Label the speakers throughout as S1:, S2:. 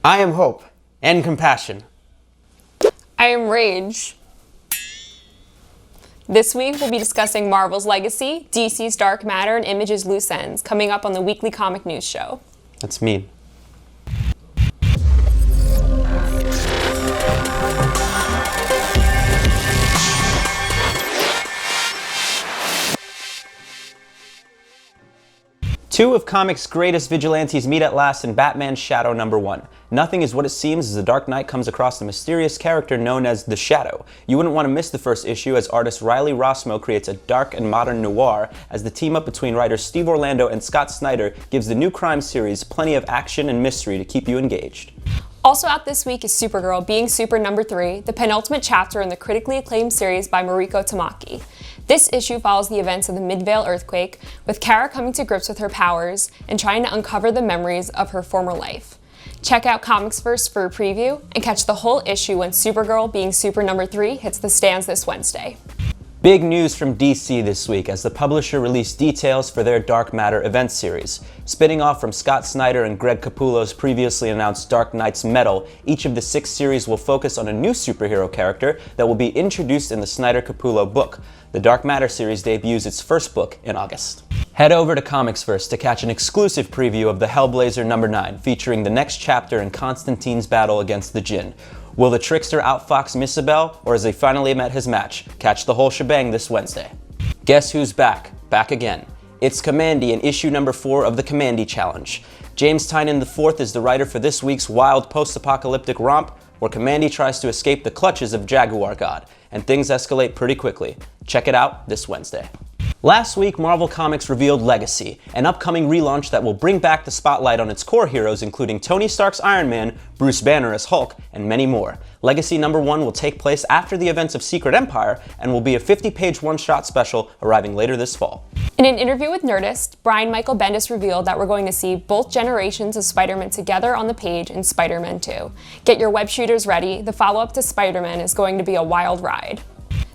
S1: I am hope and compassion.
S2: I am rage. This week, we'll be discussing Marvel's legacy, DC's dark matter, and Image's loose ends, coming up on the weekly comic news show.
S1: That's mean. Two of comics' greatest vigilantes meet at last in Batman's Shadow #1. Nothing is what it seems as the Dark Knight comes across a mysterious character known as the Shadow. You wouldn't want to miss the first issue as artist Riley Rossmo creates a dark and modern noir as the team-up between writers Steve Orlando and Scott Snyder gives the new crime series plenty of action and mystery to keep you engaged.
S2: Also out this week is Supergirl Being Super #3, the penultimate chapter in the critically acclaimed series by Mariko Tamaki. This issue follows the events of the Midvale earthquake, with Kara coming to grips with her powers and trying to uncover the memories of her former life. Check out Comics First for a preview, and catch the whole issue when Supergirl Being Super #3 hits the stands this Wednesday.
S1: Big news from DC this week as the publisher released details for their Dark Matter event series. Spinning off from Scott Snyder and Greg Capullo's previously announced Dark Knight's Metal, each of the 6 series will focus on a new superhero character that will be introduced in the Snyder-Capullo book. The Dark Matter series debuts its first book in August. Head over to Comics First to catch an exclusive preview of the Hellblazer #9, featuring the next chapter in Constantine's battle against the Djinn. Will the trickster outfox Misabel, or has he finally met his match? Catch the whole shebang this Wednesday. Guess who's back? Back again. It's Kamandi in issue #4 of the Kamandi Challenge. James Tynion IV is the writer for this week's wild post-apocalyptic romp, where Kamandi tries to escape the clutches of Jaguar God, and things escalate pretty quickly. Check it out this Wednesday. Last week, Marvel Comics revealed Legacy, an upcoming relaunch that will bring back the spotlight on its core heroes, including Tony Stark's Iron Man, Bruce Banner as Hulk, and many more. Legacy #1 will take place after the events of Secret Empire and will be a 50-page one-shot special arriving later this fall.
S2: In an interview with Nerdist, Brian Michael Bendis revealed that we're going to see both generations of Spider-Man together on the page in Spider-Man 2. Get your web shooters ready, the follow-up to Spider-Man is going to be a wild ride.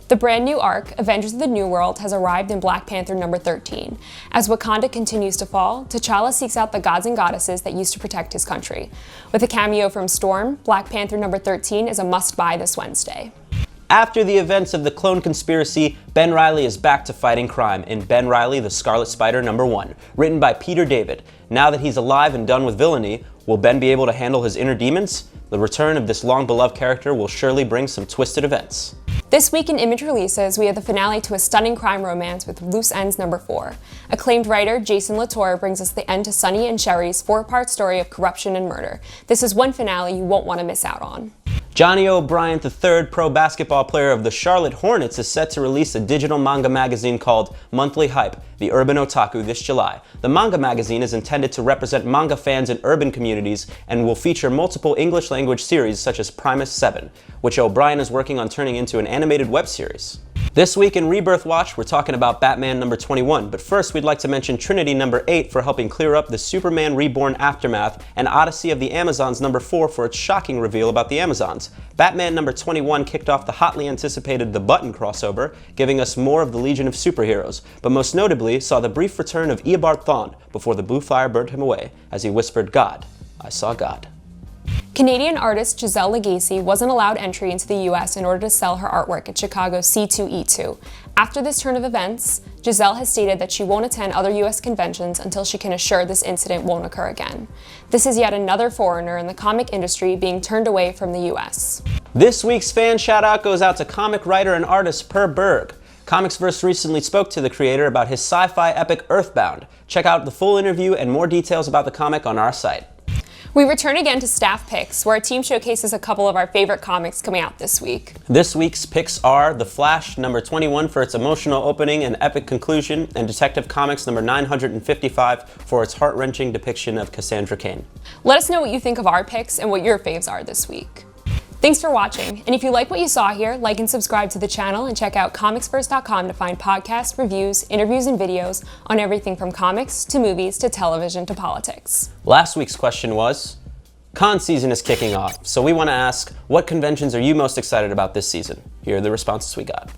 S2: The brand new arc, Avengers of the New World, has arrived in Black Panther #13. As Wakanda continues to fall, T'Challa seeks out the gods and goddesses that used to protect his country. With a cameo from Storm, Black Panther #13 is a must-buy this Wednesday.
S1: After the events of the clone conspiracy, Ben Reilly is back to fighting crime in Ben Reilly, the Scarlet Spider #1, written by Peter David. Now that he's alive and done with villainy, will Ben be able to handle his inner demons? The return of this long-beloved character will surely bring some twisted events.
S2: This week in Image releases, we have the finale to a stunning crime romance with Loose Ends #4. Acclaimed writer Jason Latour brings us the end to Sonny and Sherry's 4-part story of corruption and murder. This is one finale you won't want to miss out on.
S1: Johnny O'Brien III, pro basketball player of the Charlotte Hornets, is set to release a digital manga magazine called Monthly Hype, the Urban Otaku, this July. The manga magazine is intended to represent manga fans in urban communities and will feature multiple English-language series such as Primus 7, which O'Brien is working on turning into an animated web series. This week in Rebirth Watch, we're talking about Batman #21, but first we'd like to mention Trinity #8 for helping clear up the Superman Reborn aftermath, and Odyssey of the Amazons #4 for its shocking reveal about the Amazons. Batman #21 kicked off the hotly anticipated The Button crossover, giving us more of the Legion of Superheroes, but most notably saw the brief return of Eobard Thawne before the blue fire burned him away, as he whispered, "God, I saw God."
S2: Canadian artist Giselle Legacy wasn't allowed entry into the US in order to sell her artwork at Chicago's C2E2. After this turn of events, Giselle has stated that she won't attend other US conventions until she can assure this incident won't occur again. This is yet another foreigner in the comic industry being turned away from the US.
S1: This week's fan shout-out goes out to comic writer and artist Per Berg. Comicsverse recently spoke to the creator about his sci-fi epic Earthbound. Check out the full interview and more details about the comic on our site.
S2: We return again to staff picks, where our team showcases a couple of our favorite comics coming out this week.
S1: This week's picks are The Flash #21 for its emotional opening and epic conclusion, and Detective Comics #955 for its heart-wrenching depiction of Cassandra Cain.
S2: Let us know what you think of our picks and what your faves are this week. Thanks for watching, and if you like what you saw here, like and subscribe to the channel and check out comicsverse.com to find podcasts, reviews, interviews, and videos on everything from comics to movies to television to politics.
S1: Last week's question was, con season is kicking off, so we want to ask, what conventions are you most excited about this season? Here are the responses we got.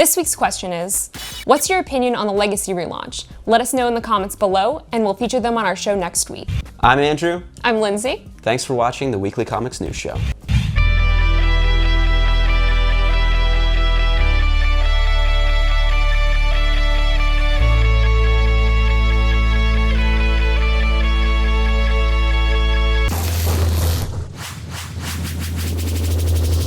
S2: This week's question is, what's your opinion on the Legacy relaunch? Let us know in the comments below, and we'll feature them on our show next week.
S1: I'm Andrew.
S2: I'm Lindsay.
S1: Thanks for watching the Weekly Comics News Show.